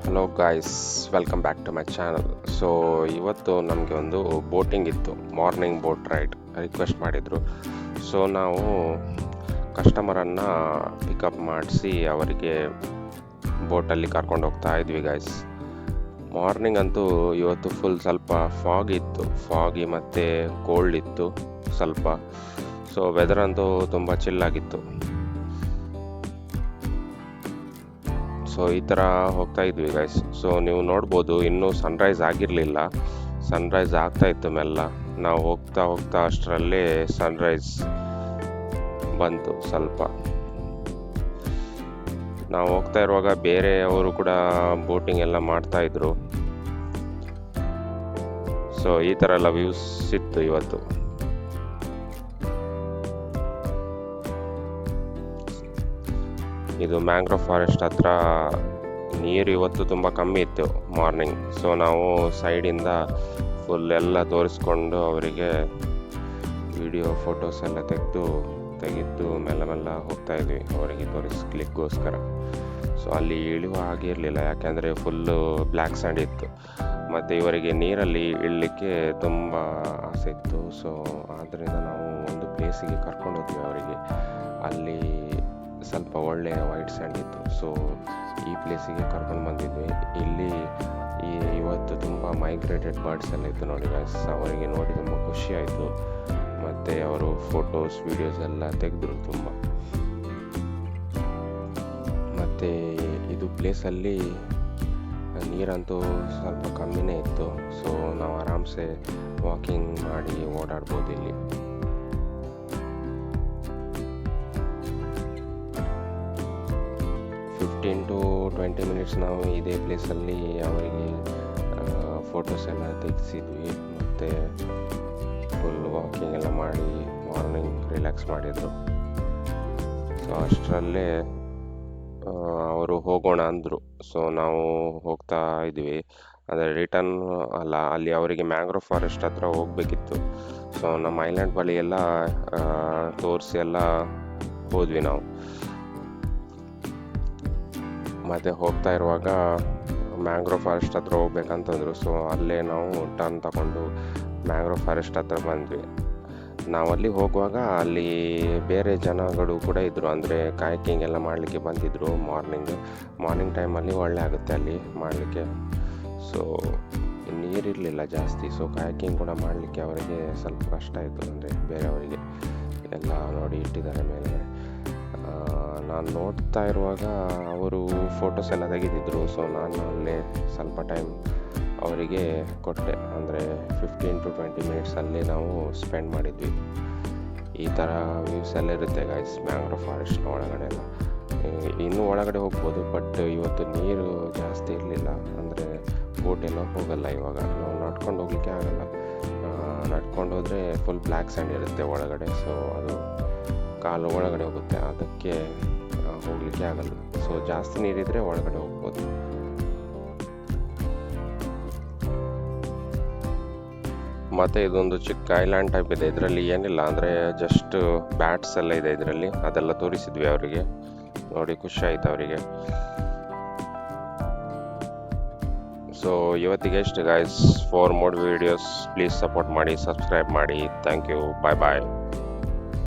Hello guys, welcome back to my channel. So ಇವತ್ತು ನಮಗೆ ಒಂದು ಬೋಟಿಂಗ್ ಇತ್ತು, ಮಾರ್ನಿಂಗ್ ಬೋಟ್ ರೈಡ್ ರಿಕ್ವೆಸ್ಟ್ ಮಾಡಿದರು. ಸೊ ನಾವು ಕಸ್ಟಮರನ್ನು ಪಿಕಪ್ ಮಾಡಿಸಿ ಅವರಿಗೆ ಬೋಟಲ್ಲಿ ಕರ್ಕೊಂಡು ಹೋಗ್ತಾ ಇದ್ವಿ ಗಾಯ್ಸ್. ಮಾರ್ನಿಂಗ್ ಅಂತೂ ಇವತ್ತು ಫುಲ್ ಸ್ವಲ್ಪ ಫಾಗಿ ಮತ್ತು ಕೋಲ್ಡ್ ಇತ್ತು ಸ್ವಲ್ಪ. ಸೊ ವೆದರ್ ಅಂತೂ ತುಂಬ ಚಿಲ್ಲಾಗಿತ್ತು. ಸೊ ಈ ಥರ ಹೋಗ್ತಾ ಇದ್ವಿ ಗೈಸ್. ಸೊ ನೀವು ನೋಡ್ಬೋದು, ಇನ್ನೂ ಸನ್ರೈಸ್ ಆಗಿರಲಿಲ್ಲ, ಸನ್ರೈಸ್ ಆಗ್ತಾ ಇತ್ತು ಮೆಲ್ಲ. ನಾವು ಹೋಗ್ತಾ ಹೋಗ್ತಾ ಅಷ್ಟರಲ್ಲೇ ಸನ್ರೈಸ್ ಬಂತು ಸ್ವಲ್ಪ. ನಾವು ಹೋಗ್ತಾ ಇರುವಾಗ ಬೇರೆಯವರು ಕೂಡ ಬೋಟಿಂಗ್ ಎಲ್ಲ ಮಾಡ್ತಾ ಇದ್ರು. ಸೊ ಈ ಥರ ಎಲ್ಲ ವ್ಯೂಸ್ ಇತ್ತು ಇವತ್ತು. ಇದು ಮ್ಯಾಂಗ್ರೋವ್ ಫಾರೆಸ್ಟ್ ಹತ್ರ ನೀರು ಇವತ್ತು ತುಂಬ ಕಮ್ಮಿ ಇತ್ತು ಮಾರ್ನಿಂಗ್. ಸೊ ನಾವು ಸೈಡಿಂದ ಫುಲ್ ಎಲ್ಲ ತೋರಿಸ್ಕೊಂಡು ಅವರಿಗೆ ವಿಡಿಯೋ ಫೋಟೋಸ್ ಎಲ್ಲ ತೆಗೆದು ಮೆಲ್ಲ ಹೋಗ್ತಾ ಇದ್ವಿ ಅವರಿಗೆ ತೋರಿಸ್ಲಿಕ್ಕೋಸ್ಕರ. ಸೊ ಅಲ್ಲಿ ಇಳಿಯುವ ಹಾಗೆ ಇರಲಿಲ್ಲ, ಯಾಕೆಂದರೆ ಫುಲ್ಲು ಬ್ಲ್ಯಾಕ್ ಸ್ಯಾಂಡ್ ಇತ್ತು ಮತ್ತು ಇವರಿಗೆ ನೀರಲ್ಲಿ ಇಳಲಿಕ್ಕೆ ತುಂಬ ಆಸೆ ಇತ್ತು. ಸೊ ಆದ್ದರಿಂದ ನಾವು ಒಂದು ಪ್ಲೇಸಿಗೆ ಕರ್ಕೊಂಡು ಹೋದ್ವಿ ಅವರಿಗೆ. ಅಲ್ಲಿ ಸ್ವಲ್ಪ ಒಳ್ಳೆಯ ವೈಟ್ ಸ್ಯಾಂಡ್ ಇತ್ತು. ಸೊ ಈ ಪ್ಲೇಸಿಗೆ ಕರ್ಕೊಂಡು ಬಂದಿದ್ವಿ. ಇಲ್ಲಿ ಇವತ್ತು ತುಂಬ ಮೈಗ್ರೇಟೆಡ್ ಬರ್ಡ್ಸ್ ಎಲ್ಲ ಇತ್ತು ನೋಡಿ ಗೈಸ್. ಅವರಿಗೆ ನೋಡಿ ತುಂಬ ಖುಷಿ ಆಯಿತು ಮತ್ತು ಅವರು ಫೋಟೋಸ್ ವಿಡಿಯೋಸ್ ಎಲ್ಲ ತೆಗೆದ್ರು ತುಂಬ. ಮತ್ತು ಇದು ಪ್ಲೇಸಲ್ಲಿ ನೀರಂತೂ ಸ್ವಲ್ಪ ಕಮ್ಮಿನೇ ಇತ್ತು. ಸೊ ನಾವು ಆರಾಮ್ಸೆ ವಾಕಿಂಗ್ ಮಾಡಿ ಓಡಾಡ್ಬೋದು ಇಲ್ಲಿ. ಟು 20 ಮಿನಿಟ್ಸ್ ನಾವು ಇದೇ ಪ್ಲೇಸಲ್ಲಿ ಅವರಿಗೆ ಫೋಟೋಸ್ ಎಲ್ಲ ತೆಗೆಸಿದ್ವಿ ಮತ್ತು ಫುಲ್ ವಾಕಿಂಗ್ ಎಲ್ಲ ಮಾಡಿ ಮಾರ್ನಿಂಗ್ ರಿಲ್ಯಾಕ್ಸ್ ಮಾಡಿದರು. ಸೊ ಅಷ್ಟರಲ್ಲೇ ಅವರು ಹೋಗೋಣ ಅಂದರು. ಸೊ ನಾವು ಹೋಗ್ತಾ ಇದ್ವಿ, ಅಂದರೆ ರಿಟರ್ನ್ ಅಲ್ಲ, ಅಲ್ಲಿ ಅವರಿಗೆ ಮ್ಯಾಂಗ್ರೋವ್ ಫಾರೆಸ್ಟ್ ಹತ್ರ ಹೋಗಬೇಕಿತ್ತು. ಸೊ ನಮ್ಮ ಐಲ್ಯಾಂಡ್ ಬಳಿ ಎಲ್ಲ ತೋರಿಸಿ ಎಲ್ಲ ಹೋದ್ವಿ ನಾವು. ಮತ್ತು ಹೋಗ್ತಾ ಇರುವಾಗ ಮ್ಯಾಂಗ್ರೋವ್ ಫಾರೆಸ್ಟ್ ಹತ್ರ ಹೋಗ್ಬೇಕಂತಂದರು. ಸೊ ಅಲ್ಲೇ ನಾವು ಟರ್ನ್ ತಗೊಂಡು ಮ್ಯಾಂಗ್ರೋವ್ ಫಾರೆಸ್ಟ್ ಹತ್ರ ಬಂದ್ವಿ. ನಾವು ಅಲ್ಲಿ ಹೋಗುವಾಗ ಅಲ್ಲಿ ಬೇರೆ ಜನಗಳು ಕೂಡ ಇದ್ದರು, ಅಂದರೆ ಕಾಯಕಿಂಗ್ ಎಲ್ಲ ಮಾಡಲಿಕ್ಕೆ ಬಂದಿದ್ದರು. ಮಾರ್ನಿಂಗ್ ಟೈಮಲ್ಲಿ ಒಳ್ಳೆ ಆಗುತ್ತೆ ಅಲ್ಲಿ ಮಾಡಲಿಕ್ಕೆ. ಸೊ ನೀರಿರಲಿಲ್ಲ ಜಾಸ್ತಿ. ಸೊ ಕಾಯಕಿಂಗ್ ಕೂಡ ಮಾಡಲಿಕ್ಕೆ ಅವರಿಗೆ ಸ್ವಲ್ಪ ಕಷ್ಟ ಆಯಿತು, ಅಂದರೆ ಬೇರೆಯವರಿಗೆ ಎಲ್ಲ ನೋಡಿ ಇಟ್ಟಿದ್ದಾರೆ ಮೇಲ್ಗಡೆ. ನಾನು ನೋಡ್ತಾ ಇರುವಾಗ ಅವರು ಫೋಟೋಸ್ ಎಲ್ಲ ತೆಗೆದಿದ್ರು. ಸೊ ನಾನು ಅಲ್ಲೇ ಸ್ವಲ್ಪ ಟೈಮ್ ಅವರಿಗೆ ಕೊಟ್ಟೆ, ಅಂದರೆ 15 to 20 ಮಿನಿಟ್ಸ್ ಅಲ್ಲೇ ನಾವು ಸ್ಪೆಂಡ್ ಮಾಡಿದ್ವಿ. ಈ ಥರ ವ್ಯೂಸ್ ಎಲ್ಲ ಇರುತ್ತೆ ಗೈಸ್ ಮ್ಯಾಂಗ್ರೋವ್ ಫಾರೆಸ್ಟ್ನ ಒಳಗಡೆ ಎಲ್ಲ. ಇನ್ನೂ ಒಳಗಡೆ ಹೋಗ್ಬೋದು, ಬಟ್ ಇವತ್ತು ನೀರು ಜಾಸ್ತಿ ಇರಲಿಲ್ಲ, ಅಂದರೆ ಬೋಟ್ ಎಲ್ಲ ಹೋಗಲ್ಲ ಇವಾಗ. ನಾವು ನಡ್ಕೊಂಡು ಹೋಗಲಿಕ್ಕೆ ಆಗಲ್ಲ, ನಡ್ಕೊಂಡು ಹೋದರೆ ಫುಲ್ ಬ್ಲ್ಯಾಕ್ ಸ್ಯಾಂಡ್ ಇರುತ್ತೆ ಒಳಗಡೆ. ಸೊ ಅದು ಕಾಲು ಒಳಗಡೆ ಹೋಗುತ್ತೆ, ಅದಕ್ಕೆ ಹೋಗಲಿಕ್ಕೆ ಆಗಲ್ಲ. ಸೊ ಜಾಸ್ತಿ ನೀರಿದ್ರೆ ಒಳಗಡೆ ಹೋಗ್ಬೋದು. ಮತ್ತು ಇದೊಂದು ಚಿಕ್ಕ ಐಲ್ಯಾಂಡ್ ಟೈಪ್ ಇದೆ. ಇದರಲ್ಲಿ ಏನಿಲ್ಲ, ಅಂದರೆ ಜಸ್ಟ್ ಬ್ಯಾಟ್ಸ್ ಎಲ್ಲ ಇದೆ ಇದರಲ್ಲಿ, ಅದೆಲ್ಲ ತೋರಿಸಿದ್ವಿ ಅವರಿಗೆ. ನೋಡಿ ಖುಷಿ ಆಯಿತು ಅವರಿಗೆ. ಸೊ ಇವತ್ತಿಗೆ ಎಷ್ಟು guys. For more videos please support ಮಾಡಿ, ಸಬ್ಸ್ಕ್ರೈಬ್ ಮಾಡಿ. Thank you, bye bye.